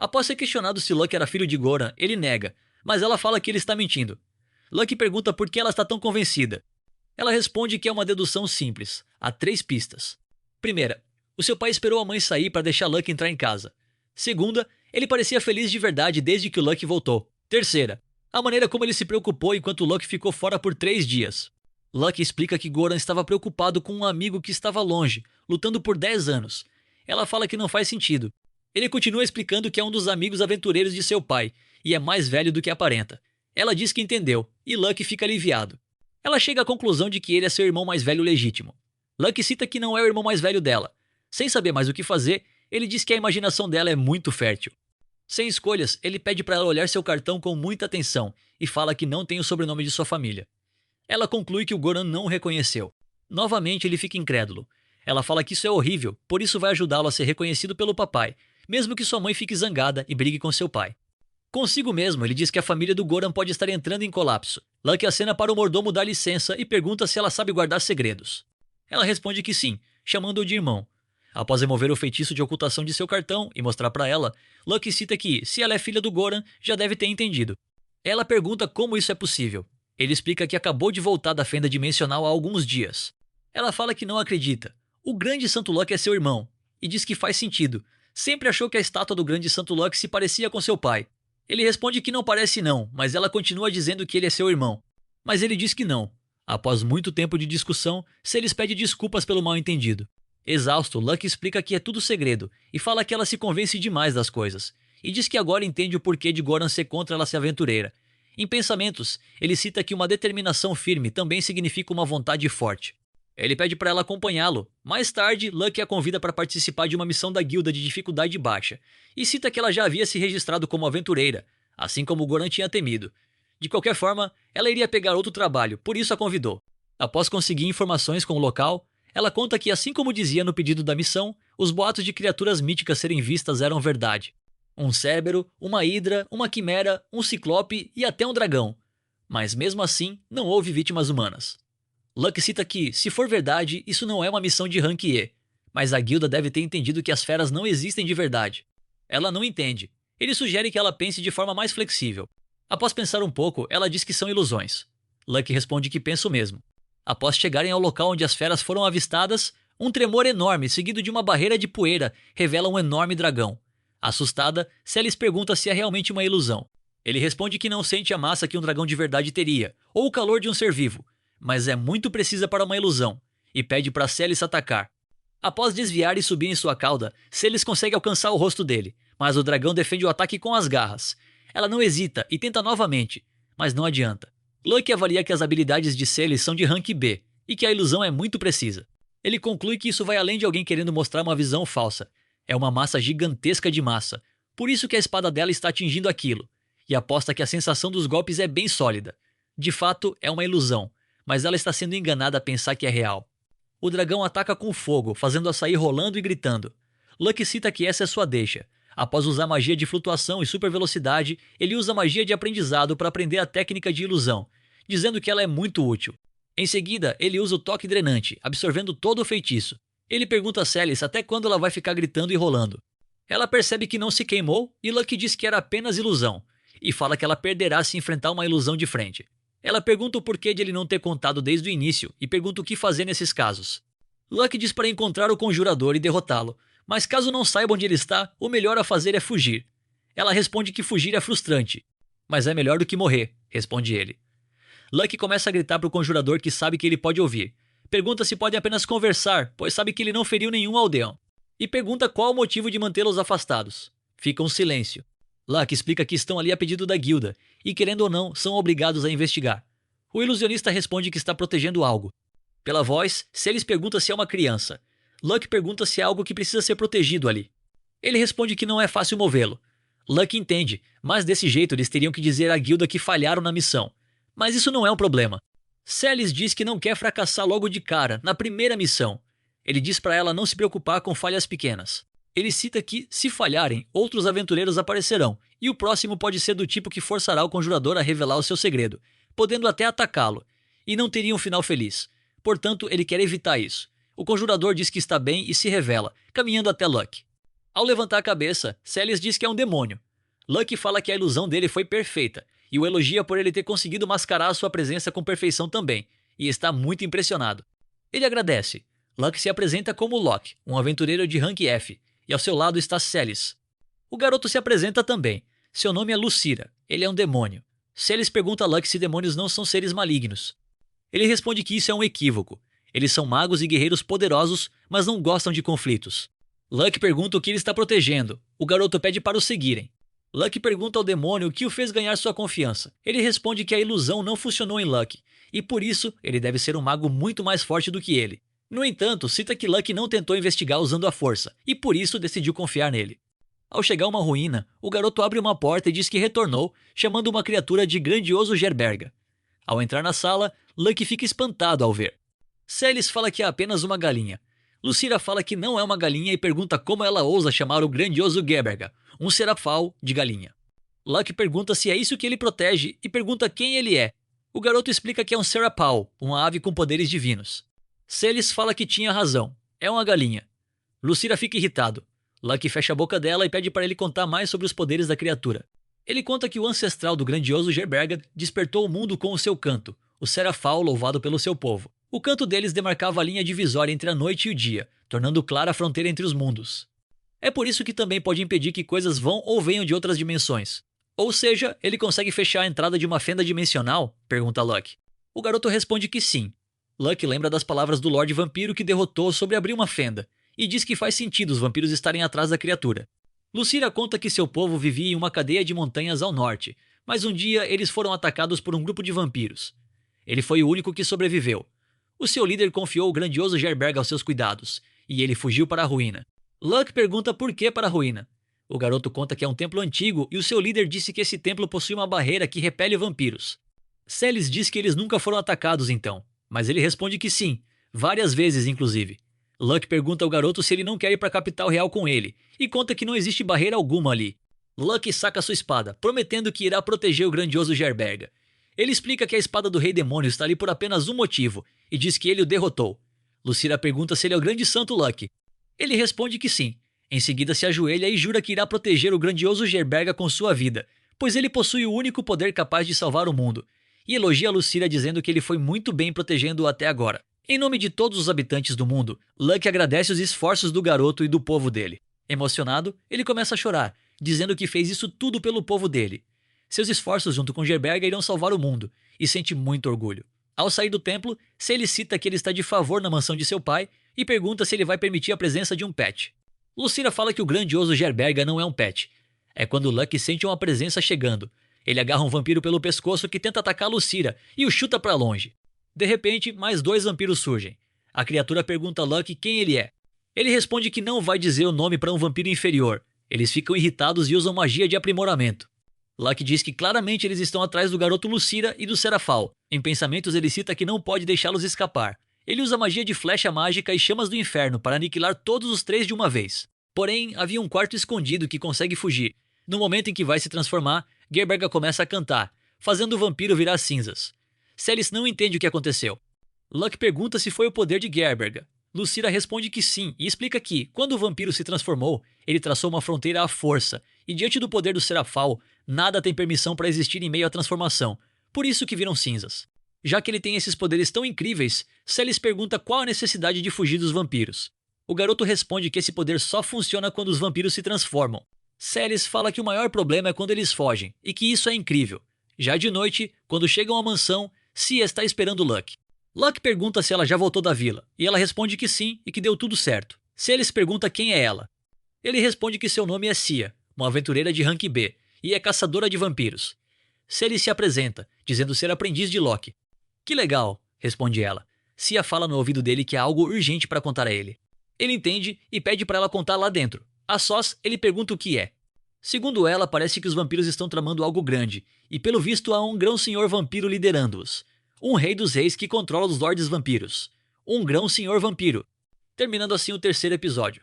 Após ser questionado se Lucky era filho de Goran, ele nega, mas ela fala que ele está mentindo. Lucky pergunta por que ela está tão convencida. Ela responde que é uma dedução simples. Há 3 pistas. Primeira, o seu pai esperou a mãe sair para deixar Lucky entrar em casa. Segunda, ele parecia feliz de verdade desde que o Lucky voltou. Terceira, a maneira como ele se preocupou enquanto Lucky ficou fora por 3 dias. Lucky explica que Goran estava preocupado com um amigo que estava longe, lutando por 10 anos. Ela fala que não faz sentido. Ele continua explicando que é um dos amigos aventureiros de seu pai, e é mais velho do que aparenta. Ela diz que entendeu, e Lucky fica aliviado. Ela chega à conclusão de que ele é seu irmão mais velho legítimo. Lucky cita que não é o irmão mais velho dela. Sem saber mais o que fazer, ele diz que a imaginação dela é muito fértil. Sem escolhas, ele pede para ela olhar seu cartão com muita atenção e fala que não tem o sobrenome de sua família. Ela conclui que o Goran não o reconheceu. Novamente ele fica incrédulo. Ela fala que isso é horrível, por isso vai ajudá-lo a ser reconhecido pelo papai, mesmo que sua mãe fique zangada e brigue com seu pai. Consigo mesmo, ele diz que a família do Goran pode estar entrando em colapso. Lucky acena para o mordomo dar licença e pergunta se ela sabe guardar segredos. Ela responde que sim, chamando-o de irmão. Após remover o feitiço de ocultação de seu cartão e mostrar para ela, Lucky cita que, se ela é filha do Goran, já deve ter entendido. Ela pergunta como isso é possível. Ele explica que acabou de voltar da fenda dimensional há alguns dias. Ela fala que não acredita. O grande Santo Lucky é seu irmão, e diz que faz sentido. Sempre achou que a estátua do grande Santo Lucky se parecia com seu pai. Ele responde que não parece não, mas ela continua dizendo que ele é seu irmão. Mas ele diz que não. Após muito tempo de discussão, Celes pede desculpas pelo mal-entendido. Exausto, Lucky explica que é tudo segredo, e fala que ela se convence demais das coisas. E diz que agora entende o porquê de Goran ser contra ela ser aventureira. Em pensamentos, ele cita que uma determinação firme também significa uma vontade forte. Ele pede para ela acompanhá-lo. Mais tarde, Lucky a convida para participar de uma missão da guilda de dificuldade baixa, e cita que ela já havia se registrado como aventureira, assim como Goran tinha temido. De qualquer forma, ela iria pegar outro trabalho, por isso a convidou. Após conseguir informações com o local, ela conta que, assim como dizia no pedido da missão, os boatos de criaturas míticas serem vistas eram verdade. Um Cérbero, uma Hidra, uma Quimera, um Ciclope e até um dragão. Mas mesmo assim, não houve vítimas humanas. Lucky cita que, se for verdade, isso não é uma missão de rank E, mas a guilda deve ter entendido que as feras não existem de verdade. Ela não entende. Ele sugere que ela pense de forma mais flexível. Após pensar um pouco, ela diz que são ilusões. Lucky responde que pensa o mesmo. Após chegarem ao local onde as feras foram avistadas, um tremor enorme, seguido de uma barreira de poeira, revela um enorme dragão. Assustada, Celes pergunta se é realmente uma ilusão. Ele responde que não sente a massa que um dragão de verdade teria, ou o calor de um ser vivo, mas é muito precisa para uma ilusão, e pede para Celes atacar. Após desviar e subir em sua cauda, Celes consegue alcançar o rosto dele, mas o dragão defende o ataque com as garras. Ela não hesita e tenta novamente, mas não adianta. Lucky avalia que as habilidades de Celes são de rank B, e que a ilusão é muito precisa. Ele conclui que isso vai além de alguém querendo mostrar uma visão falsa. É uma massa gigantesca de massa, por isso que a espada dela está atingindo aquilo, e aposta que a sensação dos golpes é bem sólida. De fato, é uma ilusão, mas ela está sendo enganada a pensar que é real. O dragão ataca com fogo, fazendo-a sair rolando e gritando. Lucky cita que essa é sua deixa. Após usar magia de flutuação e super velocidade, ele usa magia de aprendizado para aprender a técnica de ilusão, dizendo que ela é muito útil. Em seguida, ele usa o toque drenante, absorvendo todo o feitiço. Ele pergunta a Celes até quando ela vai ficar gritando e rolando. Ela percebe que não se queimou e Lucky diz que era apenas ilusão, e fala que ela perderá se enfrentar uma ilusão de frente. Ela pergunta o porquê de ele não ter contado desde o início e pergunta o que fazer nesses casos. Lucky diz para encontrar o conjurador e derrotá-lo, mas caso não saiba onde ele está, o melhor a fazer é fugir. Ela responde que fugir é frustrante, mas é melhor do que morrer, responde ele. Lucky começa a gritar para o conjurador que sabe que ele pode ouvir. Pergunta se podem apenas conversar, pois sabe que ele não feriu nenhum aldeão. E pergunta qual o motivo de mantê-los afastados. Fica um silêncio. Lucky explica que estão ali a pedido da guilda, e querendo ou não, são obrigados a investigar. O ilusionista responde que está protegendo algo. Pela voz, Celes pergunta se é uma criança. Lucky pergunta se é algo que precisa ser protegido ali. Ele responde que não é fácil movê-lo. Lucky entende, mas desse jeito eles teriam que dizer à guilda que falharam na missão. Mas isso não é um problema. Celes diz que não quer fracassar logo de cara, na primeira missão. Ele diz para ela não se preocupar com falhas pequenas. Ele cita que, se falharem, outros aventureiros aparecerão, e o próximo pode ser do tipo que forçará o conjurador a revelar o seu segredo, podendo até atacá-lo, e não teria um final feliz. Portanto, ele quer evitar isso. O conjurador diz que está bem e se revela, caminhando até Lucky. Ao levantar a cabeça, Celis diz que é um demônio. Lucky fala que a ilusão dele foi perfeita e o elogia por ele ter conseguido mascarar a sua presença com perfeição também, e está muito impressionado. Ele agradece. Lucky se apresenta como Locke, um aventureiro de rank F, e ao seu lado está Celis. O garoto se apresenta também. Seu nome é Lucira. Ele é um demônio. Celis pergunta a Lucky se demônios não são seres malignos. Ele responde que isso é um equívoco. Eles são magos e guerreiros poderosos, mas não gostam de conflitos. Lucky pergunta o que ele está protegendo. O garoto pede para o seguirem. Lucky pergunta ao demônio o que o fez ganhar sua confiança. Ele responde que a ilusão não funcionou em Lucky, e por isso ele deve ser um mago muito mais forte do que ele. No entanto, cita que Lucky não tentou investigar usando a força, e por isso decidiu confiar nele. Ao chegar a uma ruína, o garoto abre uma porta e diz que retornou, chamando uma criatura de Grandioso Gerberga. Ao entrar na sala, Lucky fica espantado ao ver. Celis fala que é apenas uma galinha. Lucira fala que não é uma galinha e pergunta como ela ousa chamar o Grandioso Gerberga, um serafal de galinha. Lucky pergunta se é isso que ele protege e pergunta quem ele é. O garoto explica que é um serapal, uma ave com poderes divinos. Celis fala que tinha razão, é uma galinha. Lucira fica irritado. Lucky fecha a boca dela e pede para ele contar mais sobre os poderes da criatura. Ele conta que o ancestral do Grandioso Gerberga despertou o mundo com o seu canto, o serafal louvado pelo seu povo. O canto deles demarcava a linha divisória entre a noite e o dia, tornando clara a fronteira entre os mundos. É por isso que também pode impedir que coisas vão ou venham de outras dimensões. Ou seja, ele consegue fechar a entrada de uma fenda dimensional? Pergunta Lucky. O garoto responde que sim. Lucky lembra das palavras do Lorde Vampiro que derrotou sobre abrir uma fenda, e diz que faz sentido os vampiros estarem atrás da criatura. Lucira conta que seu povo vivia em uma cadeia de montanhas ao norte, mas um dia eles foram atacados por um grupo de vampiros. Ele foi o único que sobreviveu. O seu líder confiou o Grandioso Gerberga aos seus cuidados, e ele fugiu para a ruína. Lucky pergunta por que para a ruína. O garoto conta que é um templo antigo e o seu líder disse que esse templo possui uma barreira que repele vampiros. Celis diz que eles nunca foram atacados então, mas ele responde que sim, várias vezes inclusive. Lucky pergunta ao garoto se ele não quer ir para a capital real com ele, e conta que não existe barreira alguma ali. Lucky saca sua espada, prometendo que irá proteger o Grandioso Gerberga. Ele explica que a espada do Rei Demônio está ali por apenas um motivo, e diz que ele o derrotou. Lucira pergunta se ele é o grande santo Lucky. Ele responde que sim. Em seguida se ajoelha e jura que irá proteger o Grandioso Gerberga com sua vida, pois ele possui o único poder capaz de salvar o mundo, e elogia Lucira dizendo que ele foi muito bem protegendo-o até agora. Em nome de todos os habitantes do mundo, Lucky agradece os esforços do garoto e do povo dele. Emocionado, ele começa a chorar, dizendo que fez isso tudo pelo povo dele. Seus esforços junto com Gerberga irão salvar o mundo, e sente muito orgulho. Ao sair do templo, Celis cita que ele está de favor na mansão de seu pai e pergunta se ele vai permitir a presença de um pet. Lucira fala que o Grandioso Gerberga não é um pet. É quando Lucky sente uma presença chegando. Ele agarra um vampiro pelo pescoço que tenta atacar Lucira e o chuta para longe. De repente, mais 2 vampiros surgem. A criatura pergunta a Lucky quem ele é. Ele responde que não vai dizer o nome para um vampiro inferior. Eles ficam irritados e usam magia de aprimoramento. Lucky diz que claramente eles estão atrás do garoto Lucira e do Serafal. Em pensamentos ele cita que não pode deixá-los escapar. Ele usa magia de flecha mágica e chamas do inferno para aniquilar todos os 3 de uma vez. Porém, havia um quarto escondido que consegue fugir. No momento em que vai se transformar, Gerberga começa a cantar, fazendo o vampiro virar cinzas. Celis não entende o que aconteceu. Lucky pergunta se foi o poder de Gerberga. Lucira responde que sim e explica que, quando o vampiro se transformou, ele traçou uma fronteira à força, e diante do poder do Serafal, nada tem permissão para existir em meio à transformação, por isso que viram cinzas. Já que ele tem esses poderes tão incríveis, Celis pergunta qual a necessidade de fugir dos vampiros. O garoto responde que esse poder só funciona quando os vampiros se transformam. Celis fala que o maior problema é quando eles fogem, e que isso é incrível. Já de noite, quando chegam à mansão, Cia está esperando Lucky. Lucky pergunta se ela já voltou da vila, e ela responde que sim e que deu tudo certo. Celis pergunta quem é ela. Ele responde que seu nome é Cia, uma aventureira de rank B, e é caçadora de vampiros. Celis se apresenta, dizendo ser aprendiz de Lucky. Que legal, responde ela. Cia fala no ouvido dele que há algo urgente para contar a ele. Ele entende e pede para ela contar lá dentro. A sós, ele pergunta o que é. Segundo ela, parece que os vampiros estão tramando algo grande, e pelo visto há um grão-senhor vampiro liderando-os. Um rei dos reis que controla os lordes vampiros. Um grão-senhor vampiro. Terminando assim o 3º episódio.